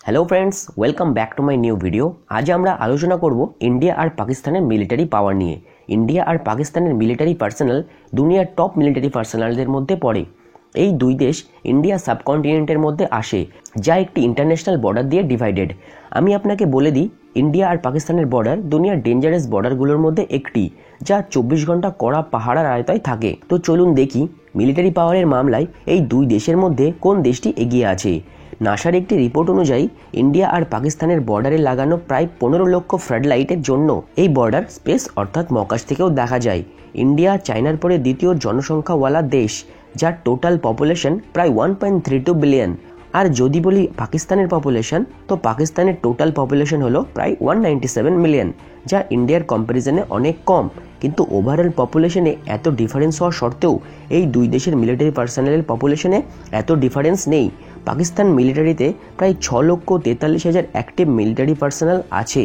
Hello friends, welcome back to my new video. আজ আমরা আলোচনা করব ইন্ডিয়া আর পাকিস্তানের মিলিটারি পাওয়ার নিয়ে। ইন্ডিয়া আর পাকিস্তানের মিলিটারি পার্সোনাল দুনিয়ার টপ মিলিটারি পার্সোনালদের মধ্যে পড়ে। এই দুই দেশ ইন্ডিয়া সাবকন্টিনেন্টের মধ্যে আসে, যা একটি ইন্টারন্যাশনাল বর্ডার দিয়ে ডিভাইডেড। আমি আপনাকে বলে দিই, ইন্ডিয়া আর পাকিস্তানের বর্ডার দুনিয়ার ডেঞ্জারাস বর্ডারগুলোর মধ্যে একটি, যা 24 ঘন্টা কড়া পাহারার আয়তায় থাকে। তো চলুন দেখি মিলিটারি পাওয়ারের মামলায় এই দুই দেশের মধ্যে কোন দেশটি এগিয়ে আছে। নাসার একটি রিপোর্ট অনুযায়ী ইন্ডিয়া আর পাকিস্তানের বর্ডারে লাগানো প্রায় 15 লক্ষ ফ্লাড লাইটের জন্য এই বর্ডার স্পেস অর্থাৎ মহাকাশ থেকেও দেখা যায়। ইন্ডিয়া চায়নার পরে দ্বিতীয় জনসংখ্যাওয়ালা দেশ, যার টোটাল পপুলেশন প্রায় 1.32 বিলিয়ন। আর যদি বলি পাকিস্তানের পপুলেশন, তো পাকিস্তানের টোটাল পপুলেশন হলো প্রায় 197 মিলিয়ন, যা ইন্ডিয়ার কম্প্যারিজনে অনেক কম। কিন্তু ওভারঅল পপুলেশনে এত ডিফারেন্স হওয়া সত্ত্বেও এই দুই দেশের মিলিটারি পার্সোনালের পপুলেশনে এত ডিফারেন্স নেই। পাকিস্তান মিলিটারিতে প্রায় 6,43,000 অ্যাক্টিভ মিলিটারি পার্সোনাল আছে,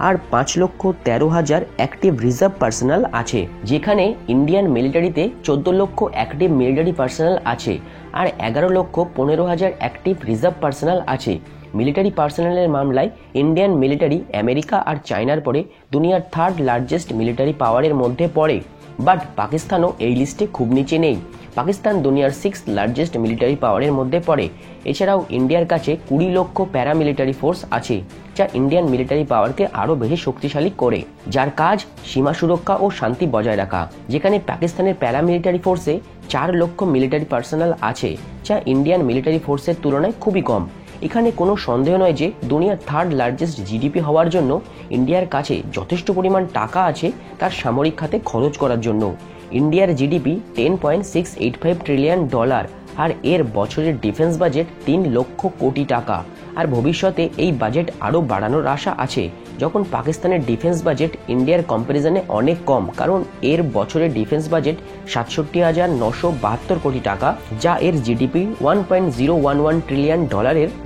আর 5,13,000 অ্যাক্টিভ রিজার্ভ পার্সোনাল আছে, যেখানে ইন্ডিয়ান মিলিটারিতে 14 লক্ষ অ্যাক্টিভ মিলিটারি পার্সোনাল আছে আর 11,15,000 অ্যাক্টিভ রিজার্ভ পার্সোনাল আছে। মিলিটারি পার্সোনালের মামলায় ইন্ডিয়ান মিলিটারি আমেরিকা আর চায়নার পরে দুনিয়ার থার্ড লার্জেস্ট মিলিটারি পাওয়ারের মধ্যে পড়ে। বাট পাকিস্তানও এই লিস্টে খুব নিচে নেই। পাকিস্তান দুনিয়ার 6th লার্জেস্ট মিলিটারি পাওয়ারের মধ্যে পড়ে। এছাড়াও ইন্ডিয়ার কাছে 20 লক্ষ প্যারামিলিটারি ফোর্স আছে, যা ইন্ডিয়ান মিলিটারি পাওয়ারকে আরও বেশি শক্তিশালী করে, যার কাজ সীমা সুরক্ষা ও শান্তি বজায় রাখা। যেখানে পাকিস্তানের প্যারামিলিটারি ফোর্সে 4 লক্ষ মিলিটারি পার্সোনাল আছে, যা ইন্ডিয়ান মিলিটারি ফোর্সের তুলনায় খুবই কম। এখানে কোনো সন্দেহ নয় যে দুনিয়ার থার্ড লার্জেস্ট জিডিপি হওয়ার জন্য ইন্ডিয়ার কাছে যথেষ্ট পরিমাণ টাকা আছে তার সামরিক খাতে খরচ করার জন্য। ইন্ডিয়ার জিডিপি $10.685 ট্রিলিয়ন, আর এর বছরের ডিফেন্স বাজেট 3 লক্ষ কোটি টাকা। আর ভবিষ্যতে এই বাজেট আরও বাড়ানোর আশা আছে, যখন পাকিস্তানের ডিফেন্স বাজেট ইন্ডিয়ার কম্প্যারিজনে অনেক কম, কারণ এর বছরের ডিফেন্স বাজেট 67,972 কোটি টাকা, যা এর জিডিপি $1.011 ট্রিলিয়ন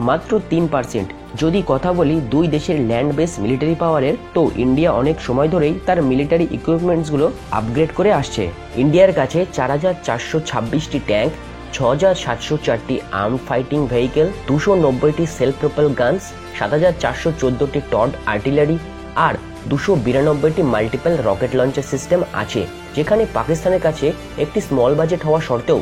মাত্র 3%। যদি কথা বলি দুই দেশের ল্যান্ড বেস মিলিটারি পাওয়ারের, তো ইন্ডিয়া অনেক সময় ধরেই তার মিলিটারি ইকুইপমেন্টসগুলো আপগ্রেড করে আসছে। ইন্ডিয়ার কাছে 4,426টি ট্যাঙ্ক, 6,704টি আর্ম ফাইটিং ভেহিকেল, 290টি সেলফ প্রোপেল গানস, 7,414টি টড আর্টিলারি আর 292টি মাল্টিপল রকেট লঞ্চার সিস্টেম আছে। যেখানে পাকিস্তানের কাছে একটি স্মল বাজেট হওয়া সত্ত্বেও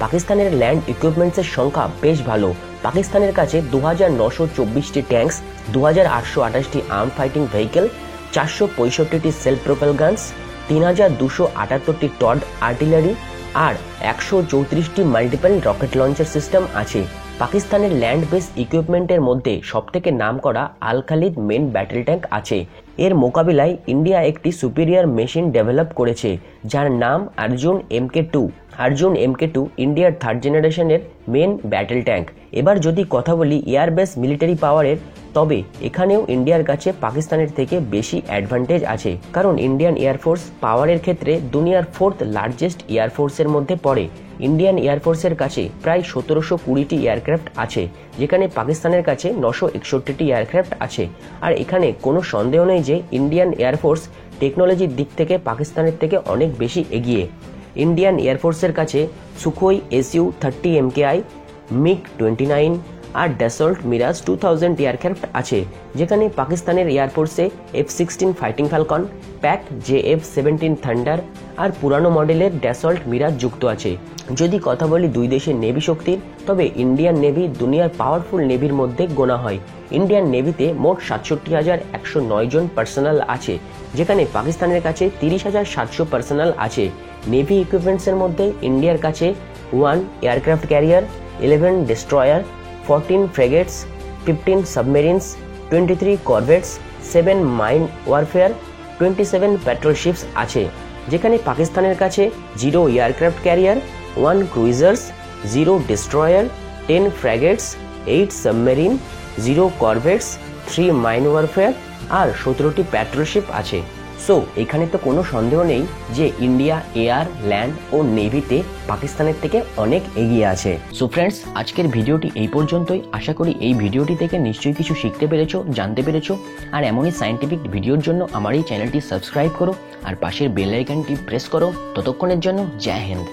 পাকিস্তানের ল্যান্ড ইকুইপমেন্টসের সংখ্যা বেশ ভালো। পাকিস্তানের কাছে 2,924টি ট্যাঙ্কস, 2,828টি আর্ম ফাইটিং ভেহিকেল, 465টি সেলফ প্রোপেল গানস, 3,278টি টড আর্টিলারি আর 134টি মাল্টিপল রকেট লঞ্চার সিস্টেম আছে। পাকিস্তানের ল্যান্ড বেস ইকুইপমেন্টের মধ্যে সবথেকে নামকরা Al Khalid main battle tank আছে। এর মোকাবিলায় ইন্ডিয়া একটি সুপিরিয়র মেশিন ডেভেলপ করেছে, যার নাম অর্জুন MK2। অর্জুন MK2 ইন্ডিয়ার থার্ড জেনারেশনের মেন ব্যাটেল ট্যাঙ্ক। এবার যদি কথা বলি এয়ার বেস মিলিটারি পাওয়ারের, তবে এখানেও ইন্ডিয়ার কাছে পাকিস্তানের থেকে বেশি অ্যাডভান্টেজ আছে, কারণ ইন্ডিয়ান এয়ারফোর্স পাওয়ারের ক্ষেত্রে দুনিয়ার 4th লার্জেস্ট এয়ারফোর্সের মধ্যে পড়ে। ইন্ডিয়ান এয়ারফোর্সের কাছে প্রায় 1720টি এয়ারক্রাফট আছে, যেখানে পাকিস্তানের কাছে 961টি এয়ারক্রাফট আছে। আর এখানে কোনো সন্দেহ নেই যে ইন্ডিয়ান এয়ারফোর্স টেকনোলজির দিক থেকে পাকিস্তানের থেকে অনেক বেশি এগিয়ে। ইন্ডিয়ান এয়ারফোর্সের কাছে সুখোই Su-30 MKI, MiG-29 আর ড্যাসল্ট মিরাজ 2000 এয়ারক্রাফট আছে। যেখানে পাকিস্তানের এয়ারফোর্সে F-16 fighting falcon, PAC JF-17 thunder আর পুরানো মডেলের ড্যাসল্ট মিরাজ যুক্ত আছে। যদি কথা বলি দুই দেশের নেভি শক্তির, তবে ইন্ডিয়ান নেভি দুনিয়ার পাওয়ারফুল নেভির মধ্যে গোনা হয়। ইন্ডিয়ান নেভিতে মোট 67,109 জন পার্সোনাল আছে, যেখানে পাকিস্তানের কাছে 30,700 পার্সোনাল আছে। নেভি ইকুইপমেন্টসের মধ্যে ইন্ডিয়ার কাছে 1 aircraft carrier, 11 destroyer, 14 frigates, 15 submarines, 23 corvettes, 7 mine warfare, 27 patrol ships আছে। যেখানে পাকিস্তানের কাছে 0 aircraft carrier, 1 cruisers, 0 destroyer, 10 frigates, 8 submarine, 0 corvettes, 3 mine warfare আর 17টি পেট্রোল শিপ আছে। সো এখানে তো কোনো সন্দেহ নেই যে ইন্ডিয়া এয়ার, ল্যান্ড ও নেভিতে পাকিস্তানের থেকে অনেক এগিয়ে আছে। সো ফ্রেন্ডস, আজকের ভিডিওটি এই পর্যন্তই। আশা করি এই ভিডিওটি থেকে নিশ্চয়ই কিছু শিখতে পেরেছো, জানতে পেরেছো। আর এমনই সায়েন্টিফিক ভিডিওর জন্য আমার এই চ্যানেলটি সাবস্ক্রাইব করো আর পাশের বেল আইকনটি প্রেস করো। ততক্ষণের জন্য জয় হিন্দ।